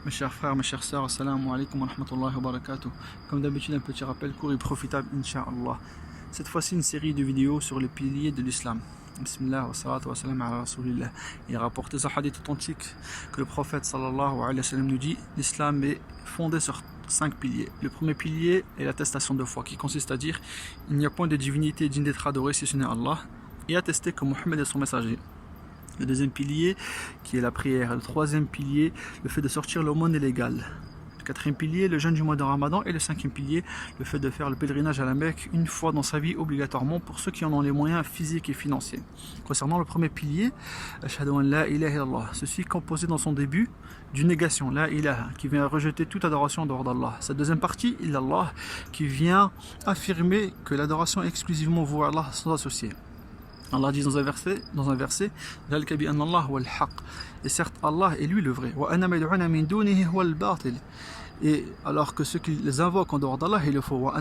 Mes chers frères, mes chères sœurs, assalamu alaikum wa rahmatullahi wa barakatuh. Comme d'habitude, un petit rappel court et profitable, Inch'Allah. Cette fois-ci, une série de vidéos sur les piliers de l'islam. Bismillah wa salatu wa salam ala rasulillah. Il est rapporté dans un hadith authentique que le prophète sallallahu alayhi wa sallam nous dit: l'islam est fondé sur 5 piliers. Le premier pilier est l'attestation de foi, qui consiste à dire: il n'y a point de divinité digne d'être adorée si ce n'est Allah, et attester que Mohammed est son messager. Le deuxième pilier qui est la prière. Le troisième pilier, le fait de sortir l'aumône illégale. Le quatrième pilier, le jeûne du mois de Ramadan. Et le cinquième pilier, le fait de faire le pèlerinage à la Mecque une fois dans sa vie obligatoirement pour ceux qui en ont les moyens physiques et financiers. Concernant le premier pilier, Ashhadu an la ilaha illallah, ceci composé dans son début d'une négation, la ilaha, qui vient rejeter toute adoration dehors d'Allah. Cette deuxième partie, illallah, qui vient affirmer que l'adoration est exclusivement vouée à Allah sans associé. Allah dit dans un verset, et certes Allah est lui le vrai, et alors que ceux qui les invoquent en dehors d'Allah est le faux,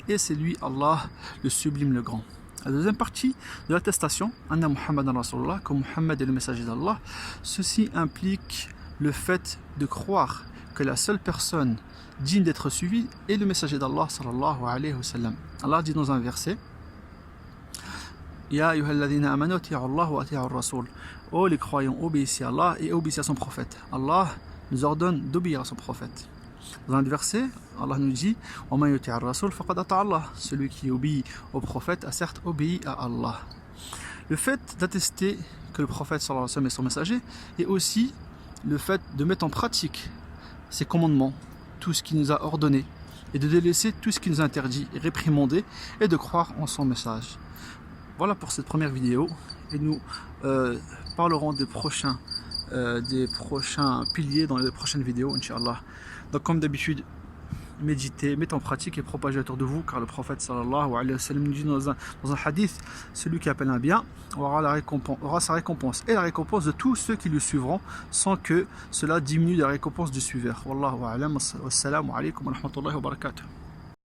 et c'est lui Allah le sublime, le grand. La deuxième partie de l'attestation, Anna Muhammadan Rasulullah, que Muhammad est le messager d'Allah, ceci implique le fait de croire que la seule personne digne d'être suivie est le messager d'Allah sallallahu alayhi wa sallam. Allah dit dans un verset: Ya ayyuhalladhina amanu ati'u Allah wa ati'u ar-rasul. Oh les croyants, obéissez à Allah et obéissez à son prophète. Allah nous ordonne d'obéir à son prophète. Dans un verset, Allah nous dit: Wa man yuti'u ar-rasul faqad ata'a Allah. Celui qui obéit au prophète a certes obéi à Allah. Le fait d'attester que le prophète sallallahu alayhi wa sallam est son messager et aussi le fait de mettre en pratique ses commandements, tout ce qu'il nous a ordonné, et de délaisser tout ce qu'il nous a interdit et réprimandé, et de croire en son message. Voilà pour cette première vidéo, et nous parlerons des prochains piliers dans les prochaines vidéos, Inch'Allah. Donc comme d'habitude, méditez, mettez en pratique et propagez autour de vous, car le prophète sallallahu alayhi wa sallam nous dit dans un hadith: celui qui appelle un bien aura sa récompense et la récompense de tous ceux qui le suivront, sans que cela diminue la récompense du suiveur. Wallahu a'lam. Wassalamu alaikum wa rahmatullahi wa barakatuh.